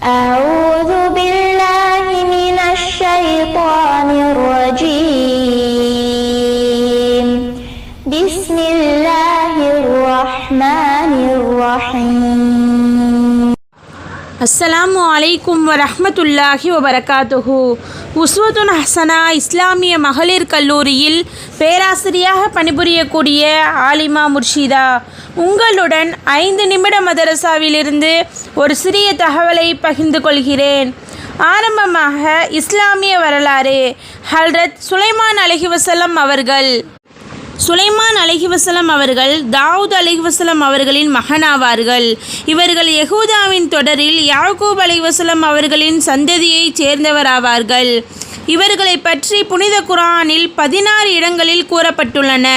أعوذ بالله من الشيطان الرجيم بسم الله الرحمن الرحيم. அஸ்ஸலாமு அலைக்கும் வரஹ்மத்துல்லாஹி வபரகாத்துஹு. உஸ்வத்துன் ஹசனா இஸ்லாமிய மகளிர் கல்லூரியில் பேராசிரியாக பணிபுரியக்கூடிய ஆலிமா முர்ஷிதா உங்களுடன் 5 நிமிட மதரசாவிலிருந்து ஒரு சிறிய தகவலை பகிர்ந்து கொள்கிறேன். ஆரம்பமாக இஸ்லாமிய வரலாறு. ஹல்ரத் சுலைமான் அலைஹிவஸல்லம் அவர்கள் தாவூத் அலைஹிவஸல்லம் அவர்களின் மகனாவார்கள். இவர்கள் யெகூதாவின் தொடரில் யாக்கூப் அலைஹிவஸல்லம் அவர்களின் சந்ததியைச் சேர்ந்தவராவார்கள். இவர்களை பற்றி புனித குர்ஆனில் 16 இடங்களில் கூறப்பட்டுள்ளன.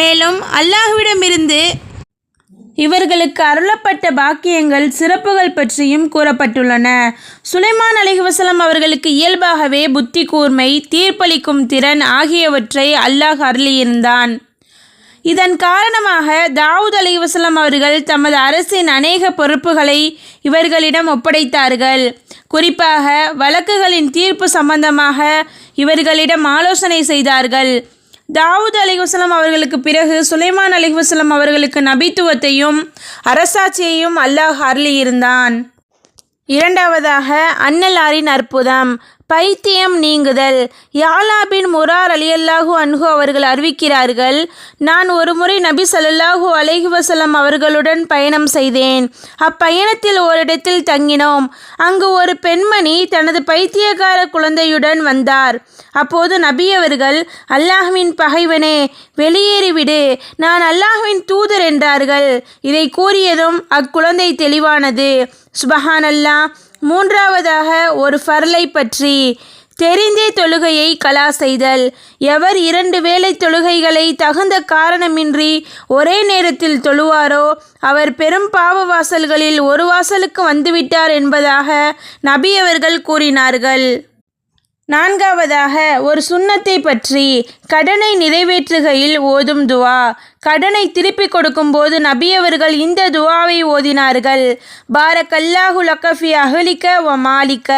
மேலும் அல்லாஹ்விடமிருந்து இவர்களுக்கு அருளப்பட்ட பாக்கியங்கள் சிறப்புகள் பற்றியும் கூறப்பட்டுள்ளன. சுலைமான் அலைஹிவஸல்லம் அவர்களுக்கு இயல்பாகவே புத்தி கூர்மை, தீர்ப்பளிக்கும் திறன் ஆகியவற்றை அல்லாஹ் அருளியிருந்தான். இதன் காரணமாக தாவூத் அலைஹிவஸல்லம் அவர்கள் தமது அரசின் அநேக பொறுப்புகளை இவர்களிடம் ஒப்படைத்தார்கள். குறிப்பாக வழக்குகளின் தீர்ப்பு சம்பந்தமாக இவர்களிடம் ஆலோசனை செய்தார்கள். தாவூத் அலைஹிவஸல்லம் அவர்களுக்கு பிறகு சுலைமான் அலைஹிவஸல்லம் அவர்களுக்கு நபித்துவத்தையும் அரசாட்சியையும் அல்லாஹ் அருளியிருந்தான். இரண்டாவதாக அன்னலாரின் அற்புதம், பைத்தியம் நீங்குதல். யாலா பின் முரார் ரலியல்லாஹு அன்ஹு அவர்கள் அறிவிக்கிறார்கள், நான் ஒரு முறை நபி ஸல்லல்லாஹு அலைஹி வஸல்லம் அவர்களுடன் பயணம் செய்தேன். அப்பயணத்தில் ஓரிடத்தில் தங்கினோம். அங்கு ஒரு பெண்மணி தனது பைத்தியக்கார குழந்தையுடன் வந்தார். அப்போது நபி அவர்கள், அல்லாஹ்வின் பகைவனே, வெளியேறிவிடு, நான் அல்லாஹ்வின் தூதர் என்றார்கள். இதை கூறியதும் அக்குழந்தை தெளிவானது. சுபஹானல்லாஹ். மூன்றாவதாக ஒரு ஃபர்லை பற்றி, தெரிந்தே தொழுகையை கலா செய்தல். எவர் 2 வேளை தொழுகைகளை தகுந்த காரணமின்றி ஒரே நேரத்தில் தொழுவாரோ அவர் பெரும் பாவ வாசல்களில் ஒரு வாசலுக்கு வந்துவிட்டார் என்பதாக நபி அவர்கள் கூறினார்கள். நான்காவதாக ஒரு சுன்னத்தை பற்றி, கடனை நிறைவேற்றுகையில் ஓதும் துவா. கடனை திருப்பி கொடுக்கும்போது நபி அவர்கள் இந்த துவாவை ஓதினார்கள். பாரக்கல்லாஹு லக ஃபி அஹ்லிக வ மாலிக.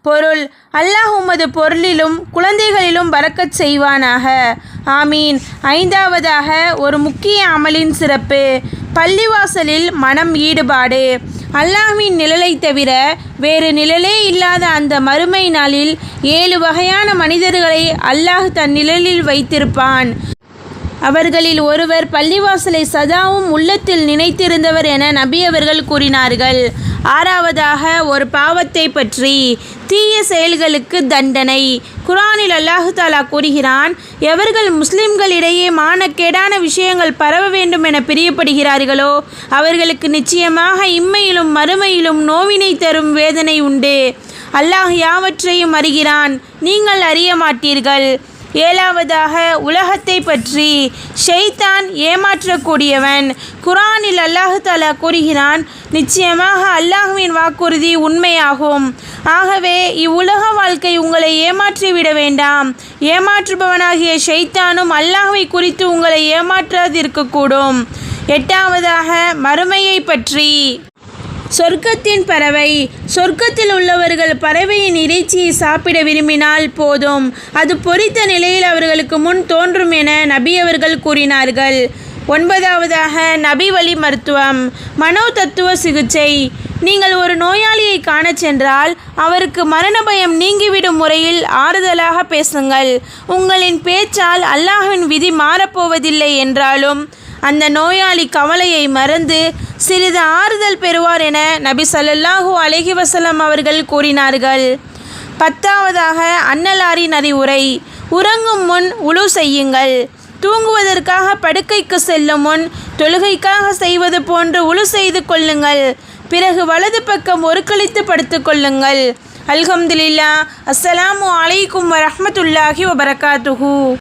பொருள், அல்லாஹ் உமது பொருளிலும் குழந்தைகளிலும் பரக்கத் செய்வானாக. ஆமீன். ஐந்தாவதாக ஒரு முக்கிய அமலின் சிறப்பு, பள்ளிவாசலில் மனம் ஈடுபாடு. அல்லாஹ்வின் நிழலை தவிர வேறு நிழலே இல்லாத அந்த மறுமை நாளில் 7 வகையான மனிதர்களை அல்லாஹ் தன் நிழலில் வைத்திருப்பான். அவர்களில் ஒருவர் பள்ளிவாசலை சதாவும் உள்ளத்தில் நினைத்திருந்தவர் என நபி அவர்கள் கூறினார்கள். ஆறாவதாக ஒரு பாவத்தை பற்றி, தீய செயல்களுக்கு தண்டனை. குர்ஆனில் அல்லாஹ் தஆலா கூறுகிறான், எவர்கள் முஸ்லிம்களிடையே மானக்கேடான விஷயங்கள் பரவ வேண்டும் என பிரியப்படுகிறார்களோ அவர்களுக்கு நிச்சயமாக இம்மையிலும் மறுமையிலும் நோவினை தரும் வேதனை உண்டு. அல்லாஹ் யாவற்றையும் அறிகிறான், நீங்கள் அறிய மாட்டீர்கள். ஏழாவதாக உலகத்தை பற்றி, ஷைத்தான் ஏமாற்றக்கூடியவன். குர்ஆனில் அல்லாஹ் தஆலா கூறுகிறான், நிச்சயமாக அல்லாஹ்வின் வாக்குறுதி உண்மையாகும். ஆகவே இவ்வுலக வாழ்க்கை உங்களை ஏமாற்றிவிட வேண்டாம். ஏமாற்றுபவனாகிய ஷைத்தானும் அல்லாஹ்வை குறித்து உங்களை ஏமாற்றாதிருக்கக்கூடும். எட்டாவதாக மறுமையை பற்றி, சொர்க்கத்தின் பறவை. சொர்க்கத்தில் உள்ளவர்கள் பறவையின் இறைச்சியை சாப்பிட விரும்பினால் போதும், அது பொரித்த நிலையில் அவர்களுக்கு முன் தோன்றும் என நபி அவர்கள் கூறினார்கள். ஒன்பதாவதாக நபி வழி மருத்துவம், மனோ தத்துவ சிகிச்சை. நீங்கள் ஒரு நோயாளியை காணச் சென்றால் அவருக்கு மரண பயம் நீங்கிவிடும் முறையில் ஆறுதலாக பேசுங்கள். உங்களின் பேச்சால் அல்லாஹ்வின் விதி மாறப்போவதில்லை என்றாலும் அந்த நோயாளி கவலையை மறந்து சிறிது ஆறுதல் பெறுவார் என நபி ஸல்லல்லாஹு அலைஹி வஸல்லம் அவர்கள் கூறினார்கள். 10ஆவதாக அன்னலாரின் அறிவுரை, உறங்கும் முன் உலு செய்யுங்கள். தூங்குவதற்காக படுக்கைக்கு செல்லும் முன் தொழுகைக்காக செய்வது போன்று உலு செய்து கொள்ளுங்கள். பிறகு வலது பக்கம் ஒருக்களித்து படுத்துக்கொள்ளுங்கள். அல்ஹம்துலில்லாஹ். அஸ்ஸலாமு அலைக்கும் வரஹ்மத்துல்லாஹி வபரகாத்துஹு.